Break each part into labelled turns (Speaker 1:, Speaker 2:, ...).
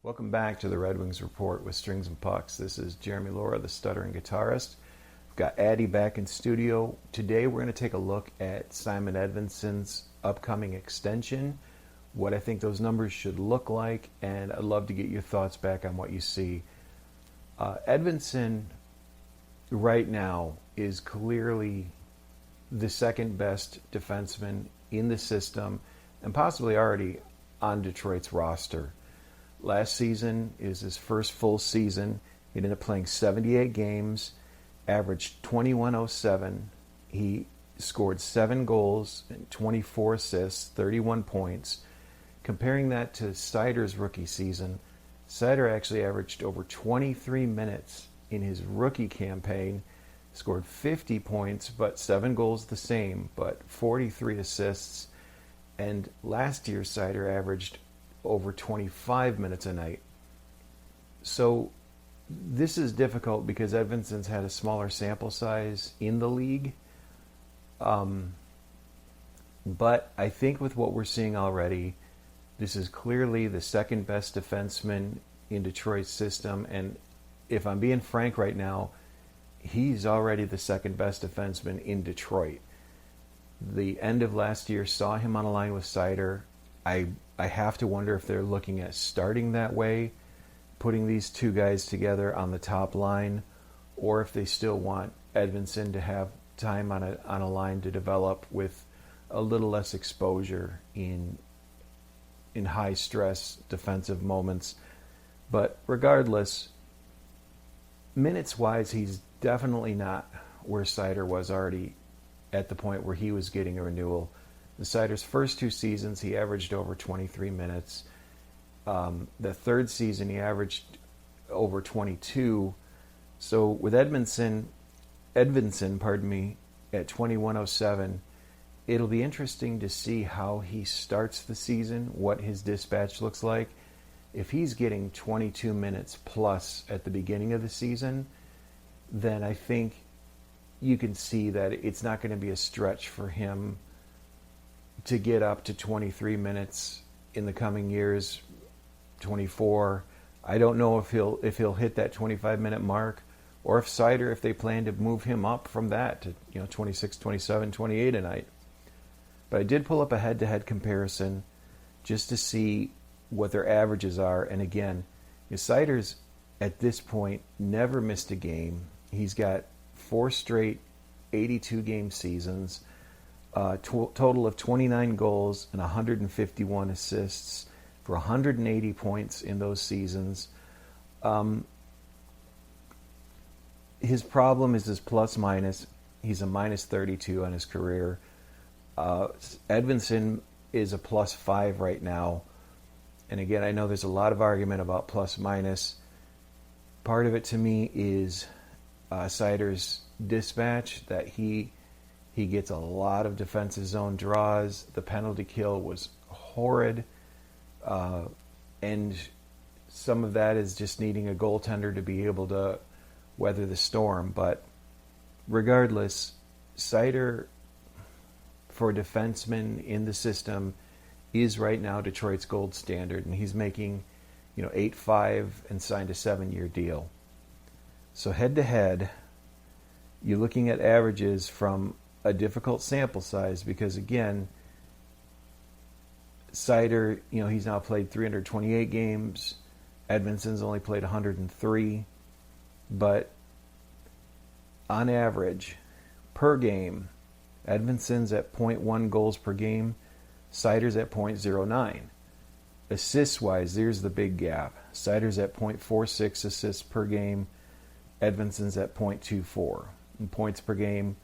Speaker 1: Welcome back to the Red Wings Report with Strings and Pucks. This is Jeremy Laura, the stuttering guitarist. We've got Addy back in studio. Today we're going to take a look at Simon Edvinsson's upcoming extension, what I think those numbers should look like, and I'd love to get your thoughts back on what you see. Edvinsson right now is clearly the second best defenseman in the system and possibly already on Detroit's roster. Last season is his first full season. He ended up playing 78 games, averaged 21.07. He scored 7 goals and 24 assists, 31 points. Comparing that to Seider's rookie season, Seider actually averaged over 23 minutes in his rookie campaign, scored 50 points, but 7 goals the same, but 43 assists. And last year, Seider averaged over 25 minutes a night. So this is difficult because Edvinsson's had a smaller sample size in the league. But I think with what we're seeing already, this is clearly the second best defenseman in Detroit's system. And if I'm being frank right now, he's already the second best defenseman in Detroit. The end of last year saw him on a line with Seider. I have to wonder if they're looking at starting that way, putting these two guys together on the top line, or if they still want Edvinsson to have time on a line to develop with a little less exposure in high stress defensive moments. But regardless, minutes wise, he's definitely not where Seider was already at the point where he was getting a renewal. In Seider's first 2 seasons, he averaged over 23 minutes. The third season, he averaged over 22. So with Edvinsson, at 21.07, it'll be interesting to see how he starts the season, what his dispatch looks like. If he's getting 22 minutes plus at the beginning of the season, then I think you can see that it's not going to be a stretch for him to get up to 23 minutes in the coming years, 24. I don't know if he'll hit that 25-minute mark, or if Seider, if they plan to move him up from that to 26, 27, 28 a night. But I did pull up a head-to-head comparison just to see what their averages are. And again, Seider's at this point never missed a game. He's got 4 straight 82-game seasons. Total of 29 goals and 151 assists for 180 points in those seasons. His problem is his plus minus. He's a minus 32 on his career. Edvinsson is a plus 5 right now. And again, I know there's a lot of argument about plus minus. Part of it to me is Seider's dispatch, that he gets a lot of defensive zone draws. The penalty kill was horrid. And some of that is just needing a goaltender to be able to weather the storm. But regardless, Seider, for a defenseman in the system, is right now Detroit's gold standard. And he's making 8.5 and signed a 7-year deal. So head-to-head, you're looking at averages from a difficult sample size because, again, Seider, he's now played 328 games. Edvinsson's only played 103. But on average, per game, Edvinsson's at 0.1 goals per game. Seider's at 0.09. Assists-wise, there's the big gap. Seider's at 0.46 assists per game. Edvinsson's at 0.24. In points per game,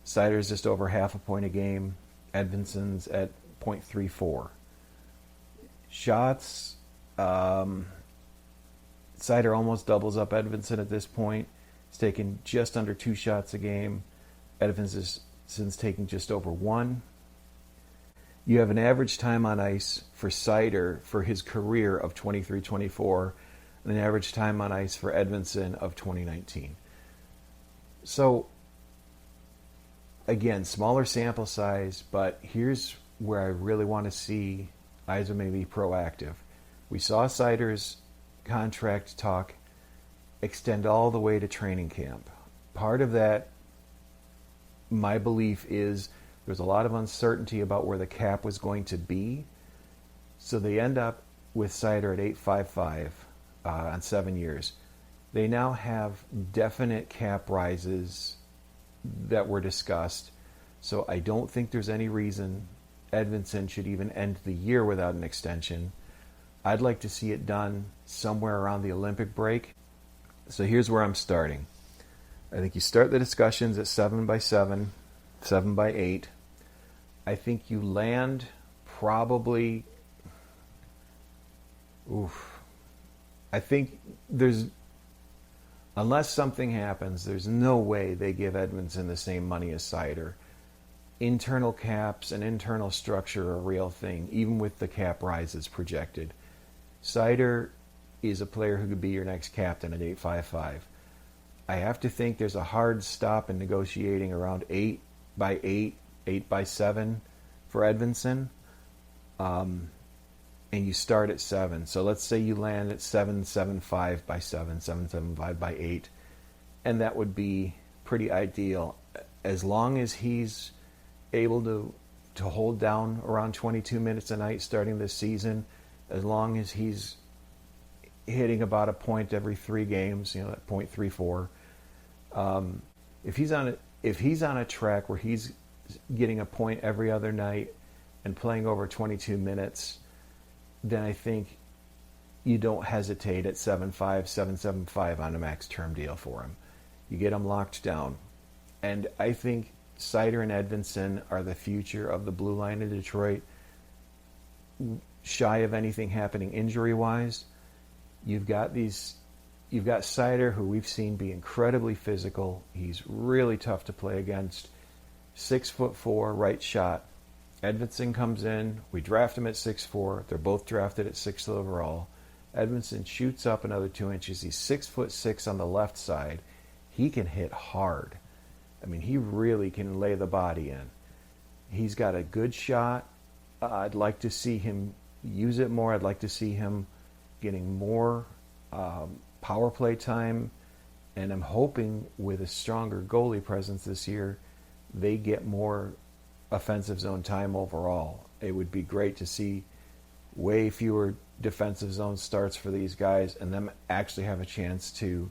Speaker 1: Seider's just over half a point a game. Edvinsson's at 0.34. Shots, Seider almost doubles up Edvinsson at this point. He's taken just under 2 shots a game. Edvinsson's taking just over 1. You have an average time on ice for Seider for his career of 23-24, and an average time on ice for Edvinsson of 2019. So, again, smaller sample size, but here's where I really want to see Yzerman be proactive. We saw Seider's contract talk extend all the way to training camp. Part of that, my belief is there's a lot of uncertainty about where the cap was going to be. So they end up with Seider at 8.55 on 7 years. They now have definite cap rises that were discussed. So I don't think there's any reason Edvinsson should even end the year without an extension. I'd like to see it done somewhere around the Olympic break. So here's where I'm starting. I think you start the discussions at 7x7, 7x8. I think you land probably... I think there's... Unless something happens, there's no way they give Edvinsson the same money as Seider. Internal caps and internal structure are a real thing, even with the cap rises projected. Seider is a player who could be your next captain at 8.55. I have to think there's a hard stop in negotiating around 8x8, 8x7 for Edvinsson. And you start at 7. So let's say you land at 7.75 by 7, 7.75 by 8. And that would be pretty ideal. As long as he's able to hold down around 22 minutes a night starting this season, as long as he's hitting about a point every 3 games, at 0.34. If he's on a track where he's getting a point every other night and playing over 22 minutes, then I think you don't hesitate at 7.5, 7.75 on a max term deal for him. You get him locked down. And I think Seider and Edvinsson are the future of the blue line in Detroit. Shy of anything happening injury-wise, you've got Seider, who we've seen be incredibly physical. He's really tough to play against. 6'4", right shot. Edvinsson comes in. We draft him at 6'4". They're both drafted at 6th overall. Edvinsson shoots up another 2 inches. He's 6'6" on the left side. He can hit hard. I mean, he really can lay the body in. He's got a good shot. I'd like to see him use it more. I'd like to see him getting more power play time. And I'm hoping with a stronger goalie presence this year, they get more offensive zone time overall. It would be great to see way fewer defensive zone starts for these guys and them actually have a chance to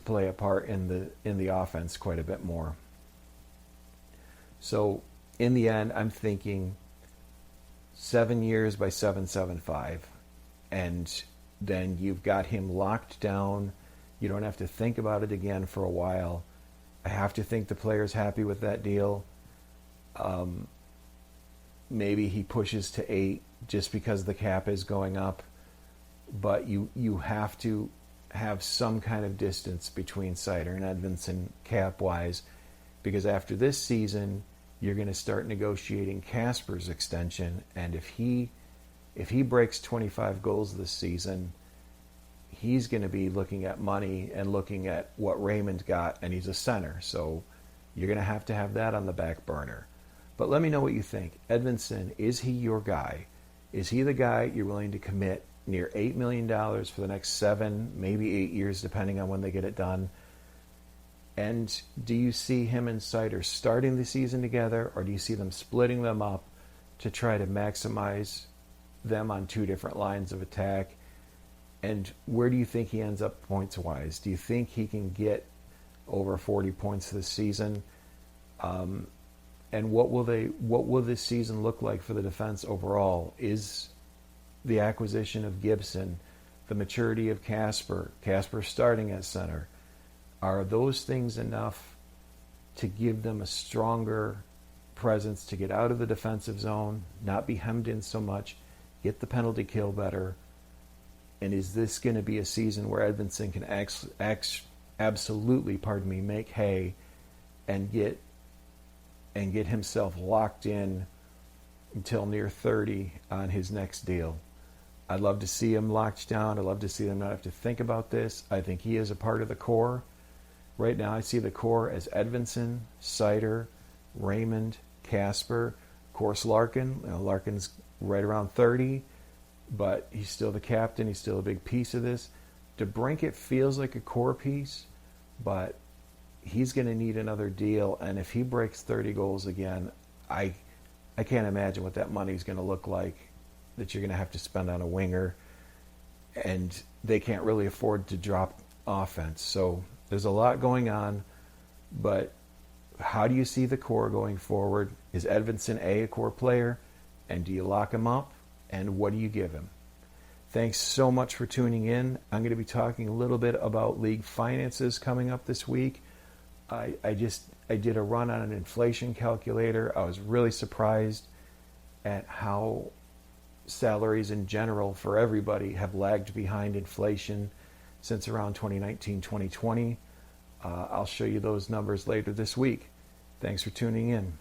Speaker 1: play a part in the offense quite a bit more. So in the end, I'm thinking 7 years by 7.75, and then you've got him locked down. You don't have to think about it again for a while. I have to think the player's happy with that deal. Maybe he pushes to 8 just because the cap is going up, but you have to have some kind of distance between Seider and Edvinsson cap-wise, because after this season, you're going to start negotiating Kasper's extension, and if he breaks 25 goals this season, he's going to be looking at money and looking at what Raymond got, and he's a center, so you're going to have that on the back burner. But let me know what you think. Edvinsson, is he your guy? Is he the guy you're willing to commit near $8 million for the next 7, maybe 8 years, depending on when they get it done? And do you see him and Seider starting the season together, or do you see them splitting them up to try to maximize them on 2 different lines of attack? And where do you think he ends up points-wise? Do you think he can get over 40 points this season? And what will this season look like for the defense overall? Is the acquisition of Gibson, the maturity of Kasper starting at center, are those things enough to give them a stronger presence to get out of the defensive zone, not be hemmed in so much, get the penalty kill better? And is this going to be a season where Edvinsson can absolutely, make hay and get himself locked in until near 30 on his next deal? I'd love to see him locked down. I'd love to see them not have to think about this. I think he is a part of the core. Right now I see the core as Edvinsson, Seider, Raymond, Kasper, of course Larkin. Larkin's right around 30. but he's still the captain. He's still a big piece of this. DeBrincat feels like a core piece, but he's going to need another deal. And if he breaks 30 goals again, I can't imagine what that money's going to look like that you're going to have to spend on a winger. And they can't really afford to drop offense. So there's a lot going on, but how do you see the core going forward? Is Edvinsson a core player? And do you lock him up? And what do you give him? Thanks so much for tuning in. I'm going to be talking a little bit about league finances coming up this week. I did a run on an inflation calculator. I was really surprised at how salaries in general for everybody have lagged behind inflation since around 2019, 2020. I'll show you those numbers later this week. Thanks for tuning in.